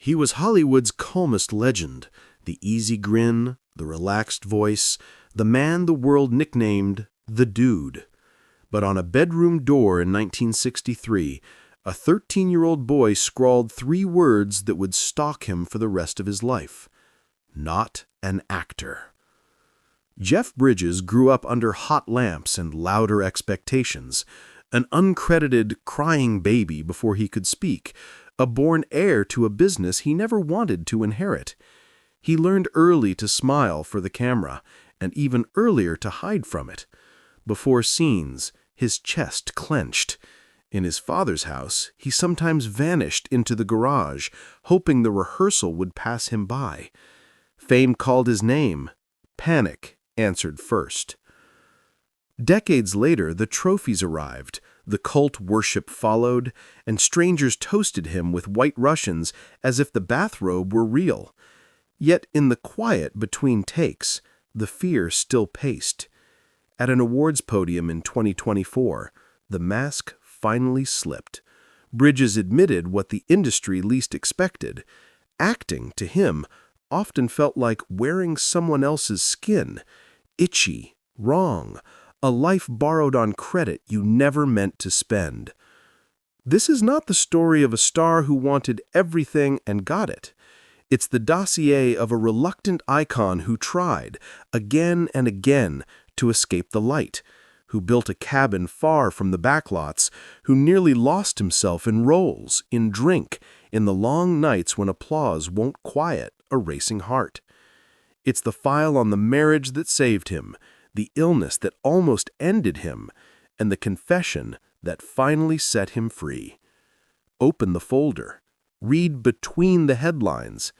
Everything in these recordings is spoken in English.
He was Hollywood's calmest legend, the easy grin, the relaxed voice, the man the world nicknamed the Dude. But on a bedroom door in 1963, a 13-year-old boy scrawled 3 words that would stalk him for the rest of his life. Not an actor. Jeff Bridges grew up under hot lamps and louder expectations, an uncredited, crying baby before he could speak, a born heir to a business he never wanted to inherit. He learned early to smile for the camera, and even earlier to hide from it. Before scenes, his chest clenched. In his father's house, he sometimes vanished into the garage, hoping the rehearsal would pass him by. Fame called his name. Panic answered first. Decades later, the trophies arrived, the cult worship followed, and strangers toasted him with White Russians as if the bathrobe were real. Yet in the quiet between takes, the fear still paced. At an awards podium in 2024, the mask finally slipped. Bridges admitted what the industry least expected. Acting, to him, often felt like wearing someone else's skin. Itchy, wrong, a life borrowed on credit you never meant to spend. This is not the story of a star who wanted everything and got it. It's the dossier of a reluctant icon who tried, again and again, to escape the light, who built a cabin far from the backlots, who nearly lost himself in roles, in drink, in the long nights when applause won't quiet a racing heart. It's the file on the marriage that saved him, the illness that almost ended him, and the confession that finally set him free. Open the folder. Read between the headlines.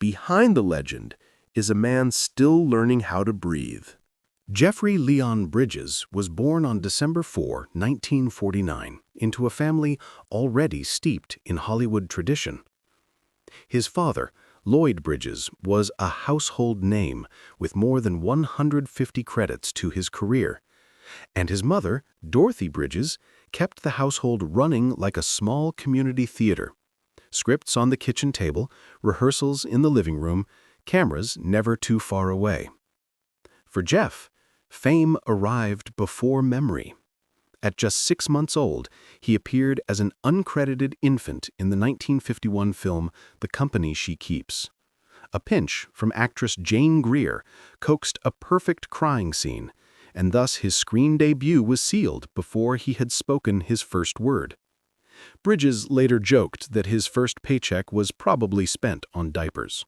Behind the legend is a man still learning how to breathe. Jeffrey Leon Bridges was born on December 4, 1949, into a family already steeped in Hollywood tradition. His father, Lloyd Bridges, was a household name with more than 150 credits to his career, and his mother, Dorothy Bridges, kept the household running like a small community theater. Scripts on the kitchen table, rehearsals in the living room, cameras never too far away. For Jeff, fame arrived before memory. At just 6 months old, he appeared as an uncredited infant in the 1951 film The Company She Keeps. A pinch from actress Jane Greer coaxed a perfect crying scene, and thus his screen debut was sealed before he had spoken his first word. Bridges later joked that his first paycheck was probably spent on diapers.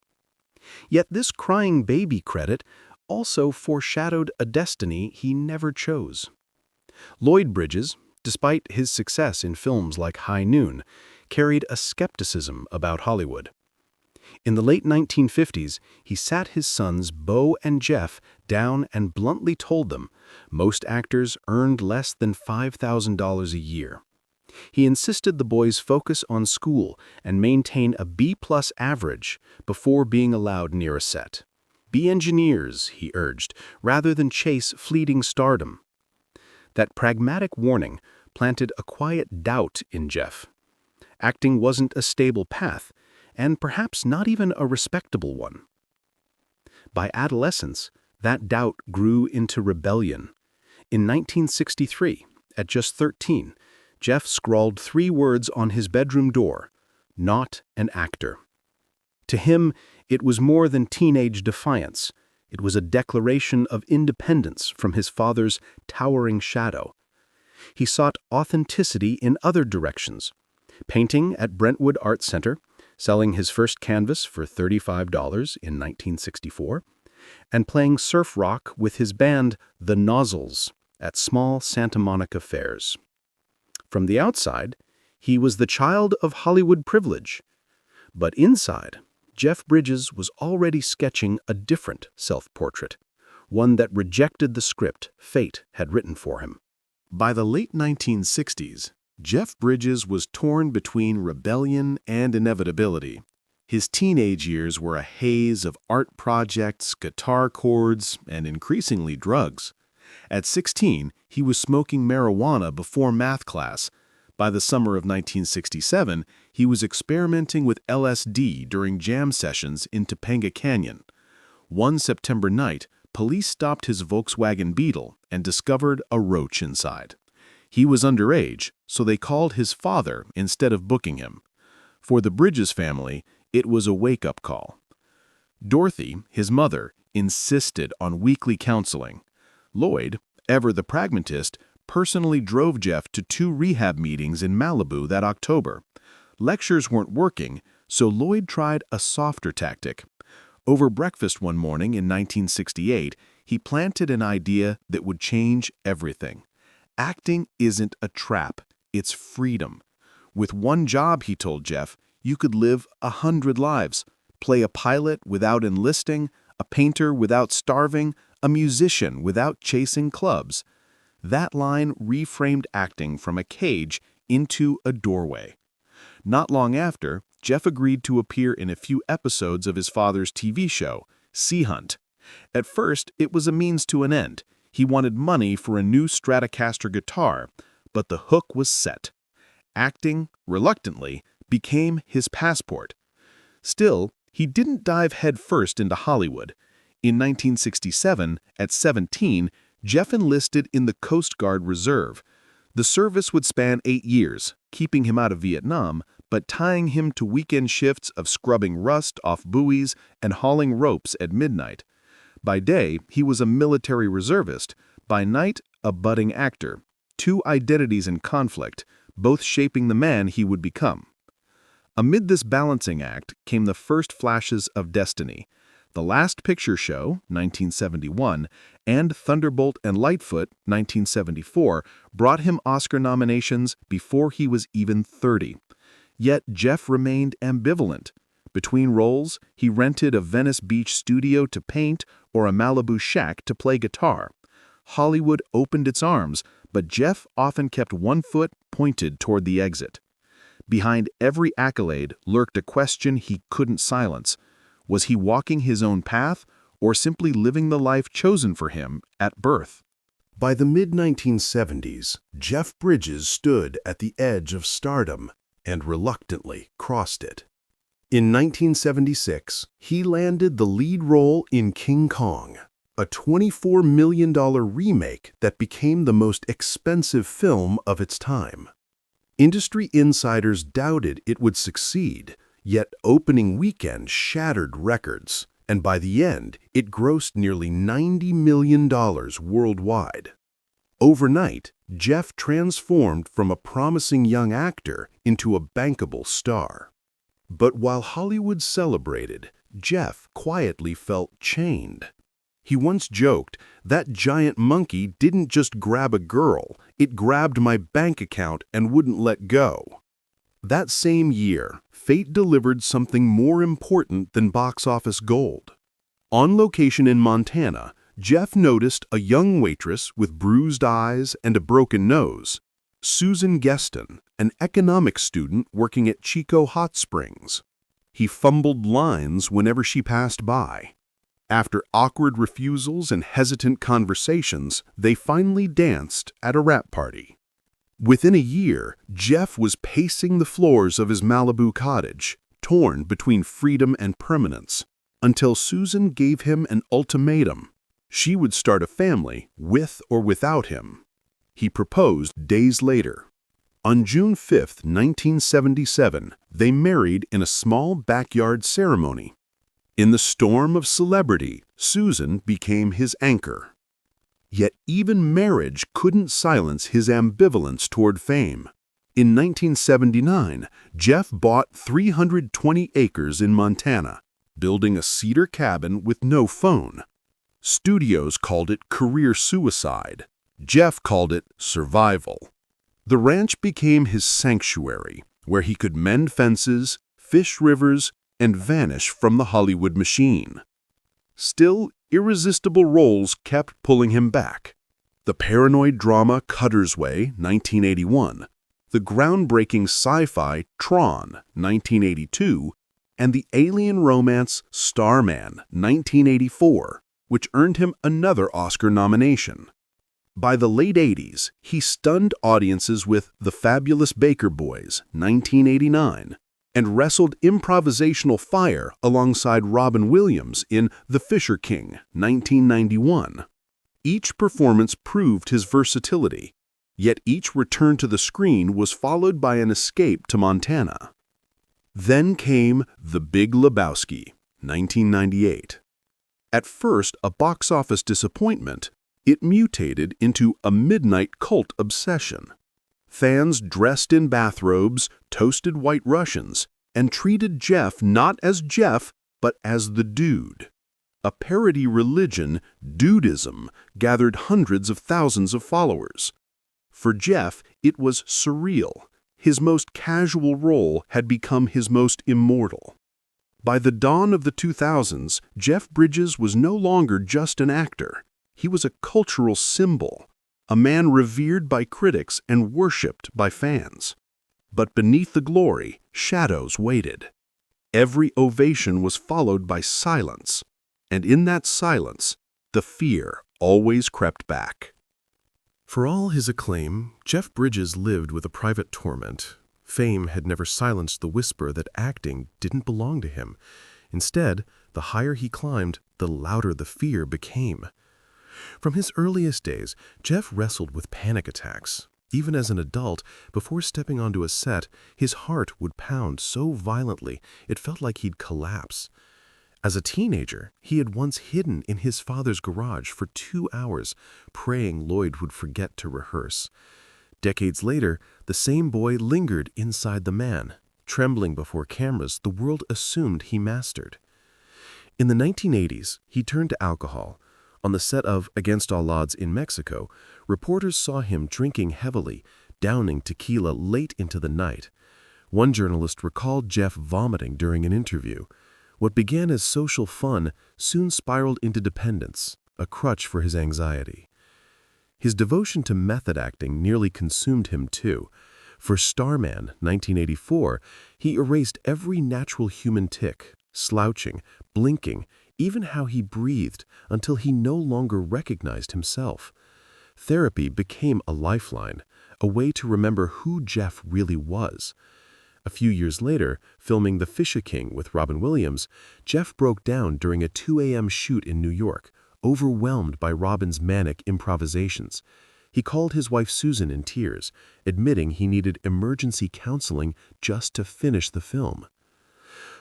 Yet this crying baby credit also foreshadowed a destiny he never chose. Lloyd Bridges, despite his success in films like High Noon, carried a skepticism about Hollywood. In the late 1950s, he sat his sons Beau and Jeff down and bluntly told them most actors earned less than $5,000 a year. He insisted the boys focus on school and maintain a B-plus average before being allowed near a set. Be engineers, he urged, rather than chase fleeting stardom. That pragmatic warning planted a quiet doubt in Jeff. Acting wasn't a stable path, and perhaps not even a respectable one. By adolescence, that doubt grew into rebellion. In 1963, at just 13, Jeff scrawled 3 words on his bedroom door: not an actor. To him, it was more than teenage defiance. It was a declaration of independence from his father's towering shadow. He sought authenticity in other directions, painting at Brentwood Art Center, selling his first canvas for $35 in 1964, and playing surf rock with his band The Nozzles at small Santa Monica fairs. From the outside, he was the child of Hollywood privilege, but inside, Jeff Bridges was already sketching a different self-portrait, one that rejected the script fate had written for him. By the late 1960s, Jeff Bridges was torn between rebellion and inevitability. His teenage years were a haze of art projects, guitar chords, and increasingly drugs. At 16, he was smoking marijuana before math class, By the summer of 1967, he was experimenting with LSD during jam sessions in Topanga Canyon. One September night, police stopped his Volkswagen Beetle and discovered a roach inside. He was underage, so they called his father instead of booking him. For the Bridges family, it was a wake-up call. Dorothy, his mother, insisted on weekly counseling. Lloyd, ever the pragmatist, personally drove Jeff to 2 rehab meetings in Malibu that October. Lectures weren't working, so Lloyd tried a softer tactic. Over breakfast one morning in 1968, he planted an idea that would change everything. Acting isn't a trap, it's freedom. With one job, he told Jeff, you could live 100 lives, play a pilot without enlisting, a painter without starving, a musician without chasing clubs. That line reframed acting from a cage into a doorway. Not long after, Jeff agreed to appear in a few episodes of his father's TV show, Sea Hunt. At first, it was a means to an end. He wanted money for a new Stratocaster guitar, but the hook was set. Acting, reluctantly, became his passport. Still, he didn't dive headfirst into Hollywood. In 1967, at 17, Jeff enlisted in the Coast Guard Reserve. The service would span 8 years, keeping him out of Vietnam, but tying him to weekend shifts of scrubbing rust off buoys and hauling ropes at midnight. By day, he was a military reservist. By night, a budding actor. 2 identities in conflict, both shaping the man he would become. Amid this balancing act came the first flashes of destiny. The Last Picture Show, 1971, and Thunderbolt and Lightfoot, 1974, brought him Oscar nominations before he was even 30. Yet Jeff remained ambivalent. Between roles, he rented a Venice Beach studio to paint or a Malibu shack to play guitar. Hollywood opened its arms, but Jeff often kept one foot pointed toward the exit. Behind every accolade lurked a question he couldn't silence. Was he walking his own path, or simply living the life chosen for him at birth? By the mid-1970s, Jeff Bridges stood at the edge of stardom and reluctantly crossed it. In 1976, he landed the lead role in King Kong, a $24 million remake that became the most expensive film of its time. Industry insiders doubted it would succeed, yet opening weekend shattered records, and by the end, it grossed nearly $90 million worldwide. Overnight, Jeff transformed from a promising young actor into a bankable star. But while Hollywood celebrated, Jeff quietly felt chained. He once joked, "That giant monkey didn't just grab a girl, it grabbed my bank account and wouldn't let go." That same year, fate delivered something more important than box office gold. On location in Montana, Jeff noticed a young waitress with bruised eyes and a broken nose, Susan Geston, an economics student working at Chico Hot Springs. He fumbled lines whenever she passed by. After awkward refusals and hesitant conversations, they finally danced at a wrap party. Within a year, Jeff was pacing the floors of his Malibu cottage, torn between freedom and permanence, until Susan gave him an ultimatum. She would start a family with or without him. He proposed days later. On June 5, 1977, they married in a small backyard ceremony. In the storm of celebrity, Susan became his anchor. Yet even marriage couldn't silence his ambivalence toward fame. In 1979, Jeff bought 320 acres in Montana, building a cedar cabin with no phone. Studios called it career suicide. Jeff called it survival. The ranch became his sanctuary, where he could mend fences, fish rivers, and vanish from the Hollywood machine. Still, irresistible roles kept pulling him back. The paranoid drama Cutter's Way, 1981, the groundbreaking sci-fi Tron, 1982, and the alien romance Starman, 1984, which earned him another Oscar nomination. By the late 80s, he stunned audiences with The Fabulous Baker Boys, 1989, and wrestled improvisational fire alongside Robin Williams in The Fisher King, 1991. Each performance proved his versatility, yet each return to the screen was followed by an escape to Montana. Then came The Big Lebowski, 1998. At first a box office disappointment, it mutated into a midnight cult obsession. Fans dressed in bathrobes, toasted White Russians, and treated Jeff not as Jeff, but as the Dude. A parody religion, dudism, gathered hundreds of thousands of followers. For Jeff, it was surreal. His most casual role had become his most immortal. By the dawn of the 2000s, Jeff Bridges was no longer just an actor. He was a cultural symbol, a man revered by critics and worshipped by fans. But beneath the glory, shadows waited. Every ovation was followed by silence, and in that silence, the fear always crept back. For all his acclaim, Jeff Bridges lived with a private torment. Fame had never silenced the whisper that acting didn't belong to him. Instead, the higher he climbed, the louder the fear became. From his earliest days, Jeff wrestled with panic attacks. Even as an adult, before stepping onto a set, his heart would pound so violently it felt like he'd collapse. As a teenager, he had once hidden in his father's garage for 2 hours, praying Lloyd would forget to rehearse. Decades later, the same boy lingered inside the man. Trembling before cameras, the world assumed he mastered. In the 1980s, he turned to alcohol. On the set of Against All Odds in Mexico, reporters saw him drinking heavily, downing tequila late into the night. One journalist recalled Jeff vomiting during an interview. What began as social fun soon spiraled into dependence, a crutch for his anxiety. His devotion to method acting nearly consumed him too. For Starman, 1984, he erased every natural human tic, slouching, blinking, even how he breathed, until he no longer recognized himself. Therapy became a lifeline, a way to remember who Jeff really was. A few years later, filming The Fisher King with Robin Williams, Jeff broke down during a 2 a.m. shoot in New York, overwhelmed by Robin's manic improvisations. He called his wife Susan in tears, admitting he needed emergency counseling just to finish the film.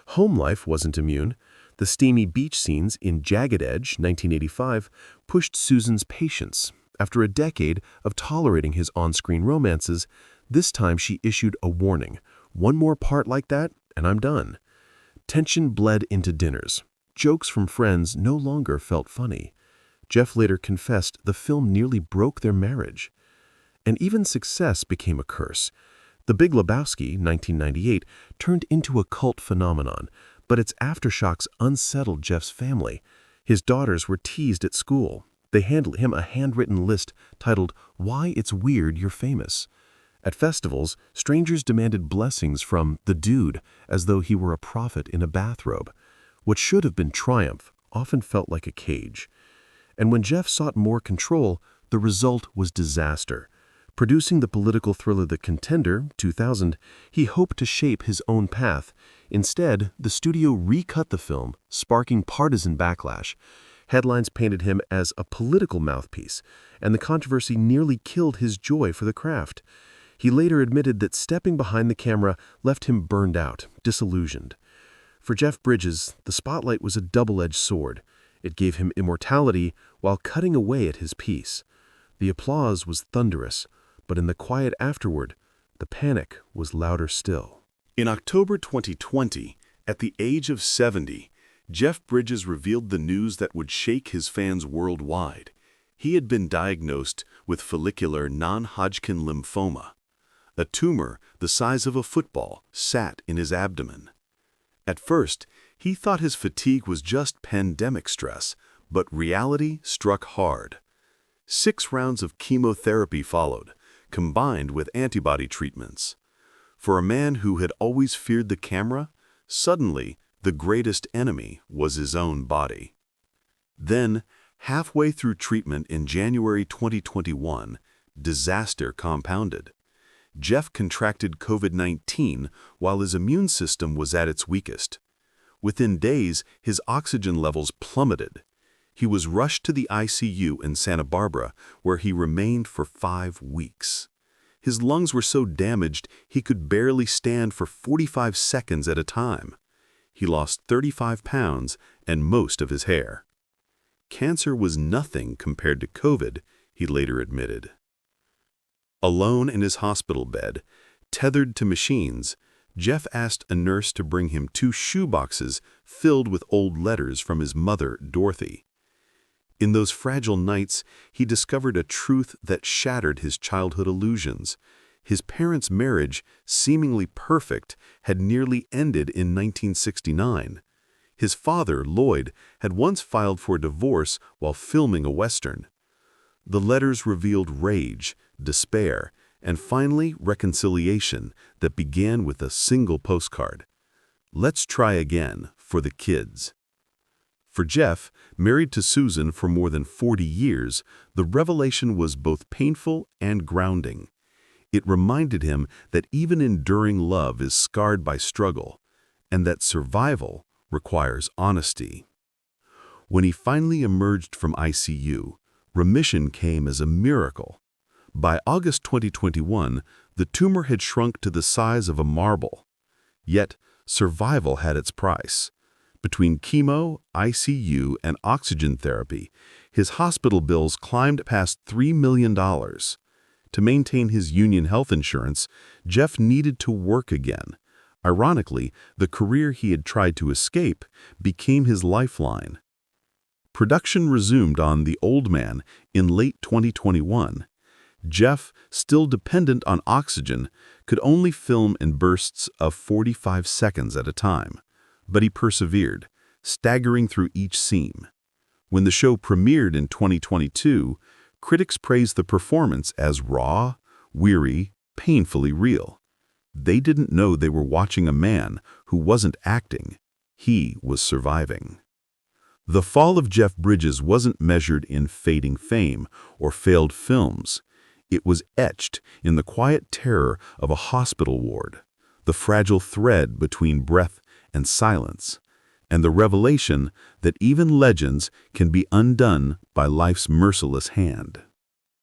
Home life wasn't immune. The steamy beach scenes in Jagged Edge, 1985, pushed Susan's patience. After a decade of tolerating his on-screen romances, this time she issued a warning. One more part like that, and I'm done. Tension bled into dinners. Jokes from friends no longer felt funny. Jeff later confessed the film nearly broke their marriage. And even success became a curse. The Big Lebowski, 1998, turned into a cult phenomenon, but its aftershocks unsettled Jeff's family. His daughters were teased at school. They handed him a handwritten list titled, "Why It's Weird You're Famous." At festivals, strangers demanded blessings from the Dude as though he were a prophet in a bathrobe. What should have been triumph often felt like a cage. And when Jeff sought more control, the result was disaster. Producing the political thriller The Contender, 2000, he hoped to shape his own path. Instead, the studio recut the film, sparking partisan backlash. Headlines painted him as a political mouthpiece, and the controversy nearly killed his joy for the craft. He later admitted that stepping behind the camera left him burned out, disillusioned. For Jeff Bridges, the spotlight was a double-edged sword. It gave him immortality while cutting away at his peace. The applause was thunderous, but in the quiet afterward, the panic was louder still. In October 2020, at the age of 70, Jeff Bridges revealed the news that would shake his fans worldwide. He had been diagnosed with follicular non-Hodgkin lymphoma. A tumor the size of a football sat in his abdomen. At first, he thought his fatigue was just pandemic stress, but reality struck hard. 6 rounds of chemotherapy followed, combined with antibody treatments. For a man who had always feared the camera, suddenly the greatest enemy was his own body. Then, Halfway through treatment in January 2021, disaster compounded. Jeff contracted COVID-19 while his immune system was at its weakest. Within days, his oxygen levels plummeted. He was rushed to the ICU in Santa Barbara, where he remained for 5 weeks. His lungs were so damaged he could barely stand for 45 seconds at a time. He lost 35 pounds and most of his hair. Cancer was nothing compared to COVID, he later admitted. Alone in his hospital bed, tethered to machines, Jeff asked a nurse to bring him 2 shoeboxes filled with old letters from his mother, Dorothy. In those fragile nights, he discovered a truth that shattered his childhood illusions. His parents' marriage, seemingly perfect, had nearly ended in 1969. His father, Lloyd, had once filed for divorce while filming a Western. The letters revealed rage, despair, and finally reconciliation that began with a single postcard. "Let's try again, for the kids." For Jeff, married to Susan for more than 40 years, the revelation was both painful and grounding. It reminded him that even enduring love is scarred by struggle, and that survival requires honesty. When he finally emerged from ICU, remission came as a miracle. By August 2021, the tumor had shrunk to the size of a marble. Yet, survival had its price. Between chemo, ICU, and oxygen therapy, his hospital bills climbed past $3 million. To maintain his union health insurance, Jeff needed to work again. Ironically, the career he had tried to escape became his lifeline. Production resumed on The Old Man in late 2021. Jeff, still dependent on oxygen, could only film in bursts of 45 seconds at a time. But he persevered, staggering through each scene. When the show premiered in 2022, critics praised the performance as raw, weary, painfully real. They didn't know they were watching a man who wasn't acting, he was surviving. The fall of Jeff Bridges wasn't measured in fading fame or failed films. It was etched in the quiet terror of a hospital ward, the fragile thread between breath and silence, and the revelation that even legends can be undone by life's merciless hand.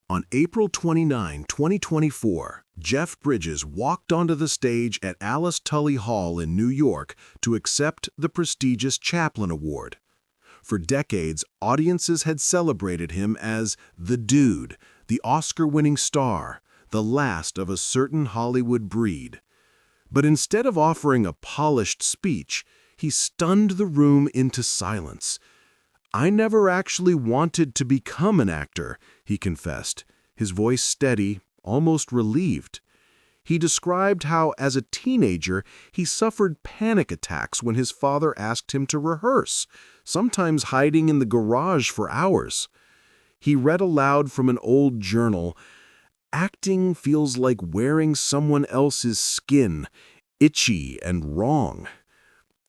On April 29, 2024, Jeff Bridges walked onto the stage at Alice Tully Hall in New York to accept the prestigious Chaplin Award. For decades, audiences had celebrated him as the Dude, the Oscar-winning star, the last of a certain Hollywood breed. But instead of offering a polished speech, he stunned the room into silence. "I never actually wanted to become an actor," he confessed, his voice steady, almost relieved. He described how, as a teenager, he suffered panic attacks when his father asked him to rehearse, sometimes hiding in the garage for hours. He read aloud from an old journal, "Acting feels like wearing someone else's skin, itchy and wrong."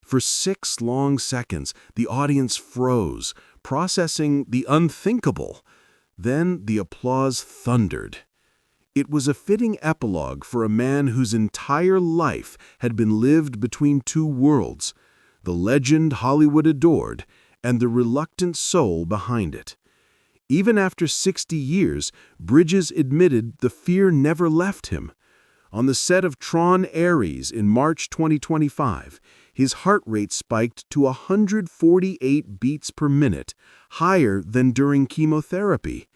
For 6 long seconds, the audience froze, processing the unthinkable. Then the applause thundered. It was a fitting epilogue for a man whose entire life had been lived between 2 worlds, the legend Hollywood adored and the reluctant soul behind it. Even after 60 years, Bridges admitted the fear never left him. On the set of Tron Ares in March 2025, his heart rate spiked to 148 beats per minute, higher than during chemotherapy.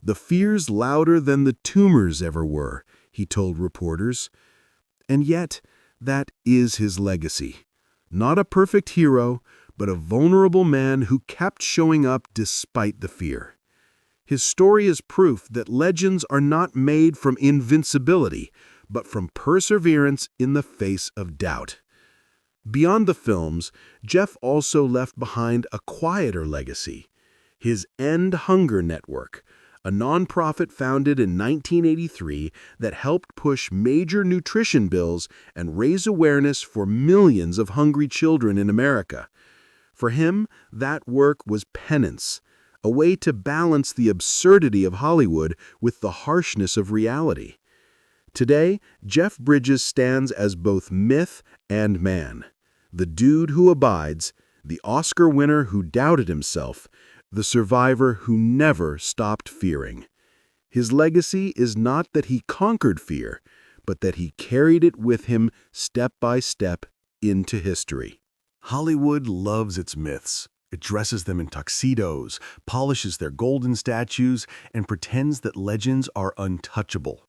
"The fear's louder than the tumors ever were," he told reporters. And yet, that is his legacy. Not a perfect hero, but a vulnerable man who kept showing up despite the fear. His story is proof that legends are not made from invincibility, but from perseverance in the face of doubt. Beyond the films, Jeff also left behind a quieter legacy. His End Hunger Network, a nonprofit founded in 1983 that helped push major nutrition bills and raise awareness for millions of hungry children in America. For him, that work was penance, a way to balance the absurdity of Hollywood with the harshness of reality. Today, Jeff Bridges stands as both myth and man, the dude who abides, the Oscar winner who doubted himself, the survivor who never stopped fearing. His legacy is not that he conquered fear, but that he carried it with him step by step into history. Hollywood loves its myths. It dresses them in tuxedos, polishes their golden statues, and pretends that legends are untouchable.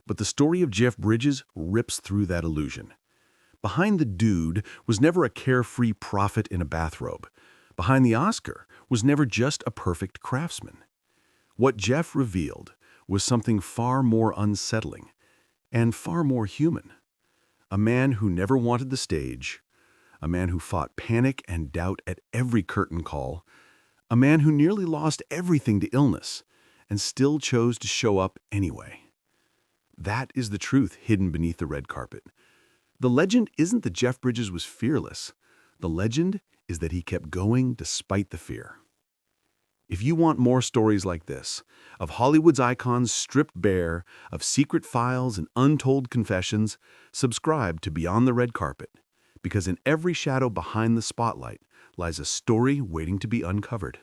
But the story of Jeff Bridges rips through that illusion. Behind the dude was never a carefree prophet in a bathrobe. Behind the Oscar was never just a perfect craftsman. What Jeff revealed was something far more unsettling and far more human. A man who never wanted the stage, a man who fought panic and doubt at every curtain call, a man who nearly lost everything to illness and still chose to show up anyway. That is the truth hidden beneath the red carpet. The legend isn't that Jeff Bridges was fearless. The legend is that he kept going despite the fear. If you want more stories like this, of Hollywood's icons stripped bare, of secret files and untold confessions, subscribe to Beyond the Red Carpet, because in every shadow behind the spotlight lies a story waiting to be uncovered.